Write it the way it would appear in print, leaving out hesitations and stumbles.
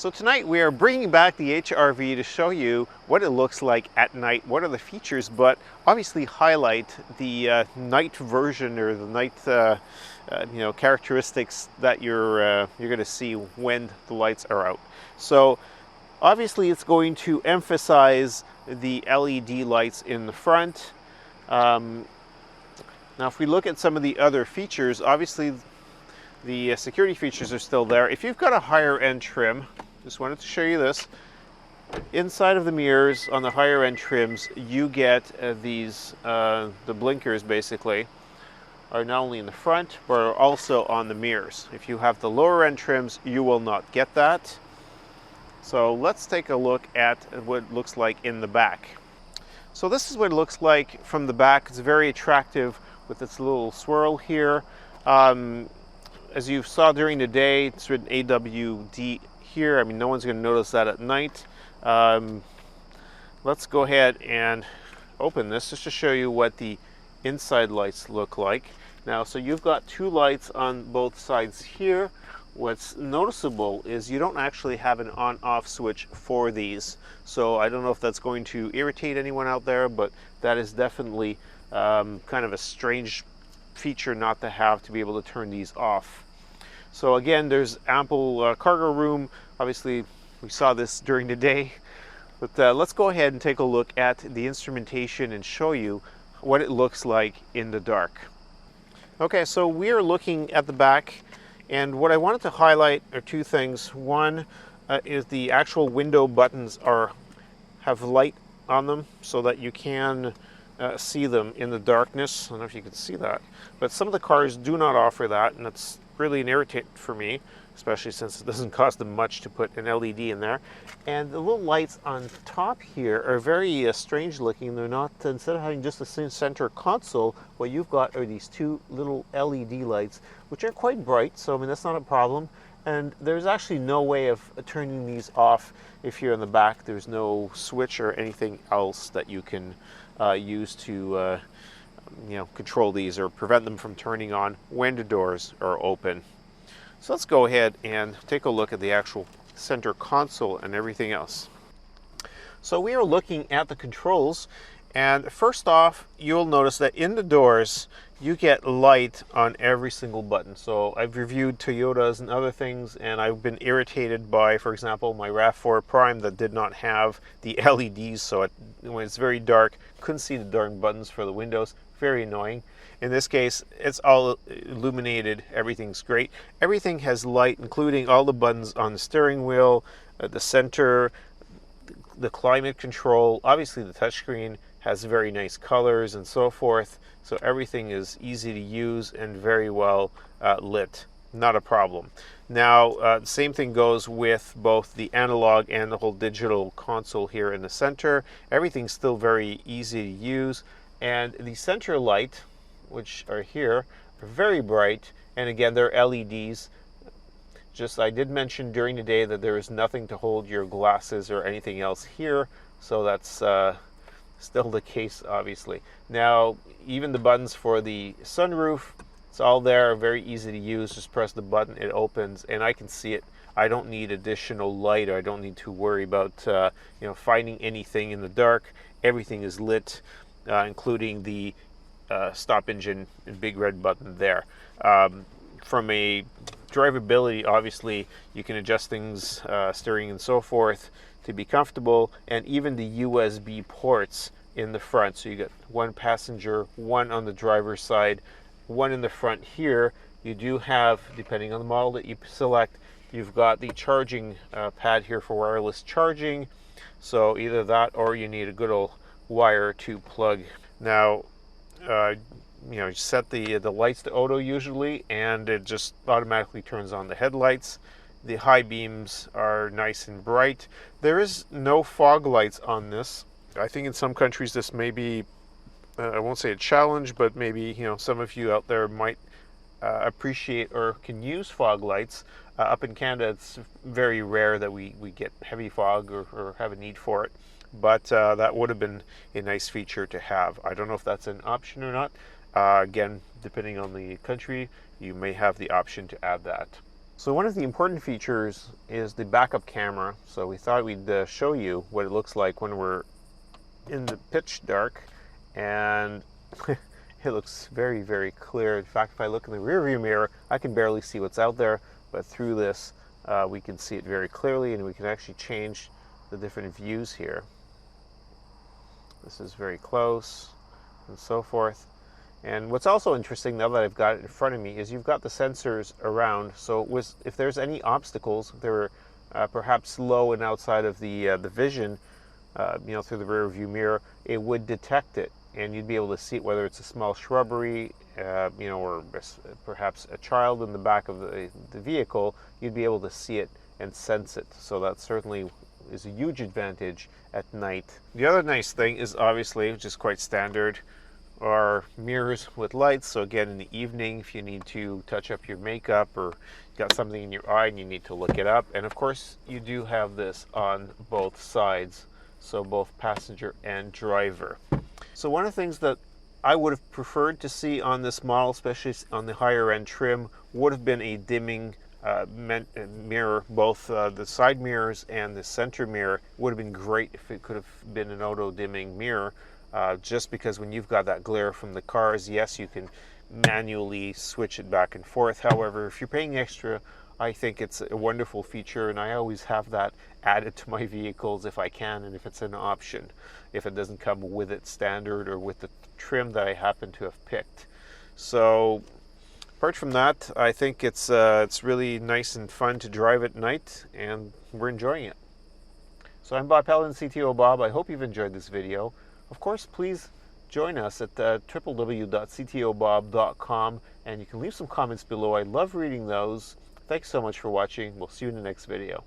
So tonight we are bringing back the HRV to show you what it looks like at night, what are the features, but obviously highlight the night version or the night characteristics that you're going to see when the lights are out. So obviously it's going to emphasize the LED lights in the front. Now if we look at some of the other features, obviously the security features are still there. If you've got a higher end trim, just wanted to show you this. Inside of the mirrors on the higher end trims, you get these, the blinkers basically, are not only in the front, but are also on the mirrors. If you have the lower end trims, you will not get that. So let's take a look at what it looks like in the back. So this is what it looks like from the back. It's very attractive with its little swirl here. As you saw during the day, it's written AWD here. I mean, no one's going to notice that at night. Let's go ahead and open this just to show you what the inside lights look like. Now, so you've got two lights on both sides here. What's noticeable is you don't actually have an on-off switch for these. So I don't know if that's going to irritate anyone out there, but that is definitely kind of a strange feature not to have, to be able to turn these off. So again, there's ample cargo room. Obviously, we saw this during the day, but let's go ahead and take a look at the instrumentation and show you what it looks like in the dark. Okay, so we are looking at the back, and what I wanted to highlight are two things. One is the actual window buttons have light on them so that you can see them in the darkness. I don't know if you can see that, but some of the cars do not offer that, and that's really an irritant for me, especially since it doesn't cost them much to put an LED in there. And the little lights on top here are very strange looking. They're not, instead of having just a center console, what you've got are these two little LED lights, which are quite bright, so I mean that's not a problem. And there's actually no way of turning these off if you're in the back. There's no switch or anything else that you can use to control these or prevent them from turning on when the doors are open. So let's go ahead and take a look at the actual center console and everything else. So we are looking at the controls, and first off, you'll notice that in the doors you get light on every single button. So I've reviewed Toyotas and other things, and I've been irritated by, for example, my RAV4 Prime that did not have the LEDs, so when it's very dark, couldn't see the darn buttons for the windows. Very annoying. In this case, it's all illuminated. Everything's great. Everything has light, including all the buttons on the steering wheel, the center, the climate control. Obviously, the touchscreen has very nice colors and so forth. So everything is easy to use and very well lit. Not a problem. Now, the same thing goes with both the analog and the whole digital console here in the center. Everything's still very easy to use. And the center light, which are here, are very bright. And again, they're LEDs. Just, I did mention during the day that there is nothing to hold your glasses or anything else here. So that's still the case, obviously. Now, even the buttons for the sunroof, it's all there, very easy to use. Just press the button, it opens, and I can see it. I don't need additional light, or I don't need to worry about finding anything in the dark. Everything is lit, including the stop engine and big red button there. From a drivability, obviously, you can adjust things, steering and so forth, to be comfortable, and even the USB ports in the front. So you got one passenger, one on the driver's side, one in the front here. You do have, depending on the model that you select, you've got the charging pad here for wireless charging. So either that, or you need a good old wire to plug. Now, you set the lights to auto usually, and it just automatically turns on the headlights. The high beams are nice and bright. There is no fog lights on this. I think in some countries this may be, I won't say a challenge, but maybe some of you out there might appreciate or can use fog lights. Up in Canada, it's very rare that we get heavy fog or have a need for it. But that would have been a nice feature to have. I don't know if that's an option or not. Again, depending on the country, you may have the option to add that. So one of the important features is the backup camera. So we thought we'd show you what it looks like when we're in the pitch dark, and it looks very, very clear. In fact, if I look in the rear view mirror, I can barely see what's out there, but through this we can see it very clearly, and we can actually change the different views here. This is very close and so forth. And what's also interesting, now that I've got it in front of me, is you've got the sensors around. So if there's any obstacles, they're perhaps low and outside of the vision, through the rear view mirror, it would detect it, and you'd be able to see it, whether it's a small shrubbery, or perhaps a child in the back of the vehicle. You'd be able to see it and sense it. So that certainly is a huge advantage at night. The other nice thing is, obviously, which is quite standard, are mirrors with lights. So again, in the evening, if you need to touch up your makeup, or you got something in your eye and you need to look it up. And of course, you do have this on both sides, so both passenger and driver. So one of the things that I would have preferred to see on this model, especially on the higher end trim, would have been a dimming mirror. Both the side mirrors and the center mirror would have been great if it could have been an auto dimming mirror. Just because when you've got that glare from the cars, yes, you can manually switch it back and forth. However, if you're paying extra, I think it's a wonderful feature, and I always have that added to my vehicles if I can, and if it's an option, if it doesn't come with it standard or with the trim that I happen to have picked. So apart from that, I think it's really nice and fun to drive at night, and we're enjoying it. So I'm Bob Pellerin, CTOBOB. I hope you've enjoyed this video. Of course, please join us at www.ctobob.com, and you can leave some comments below. I love reading those. Thanks so much for watching. We'll see you in the next video.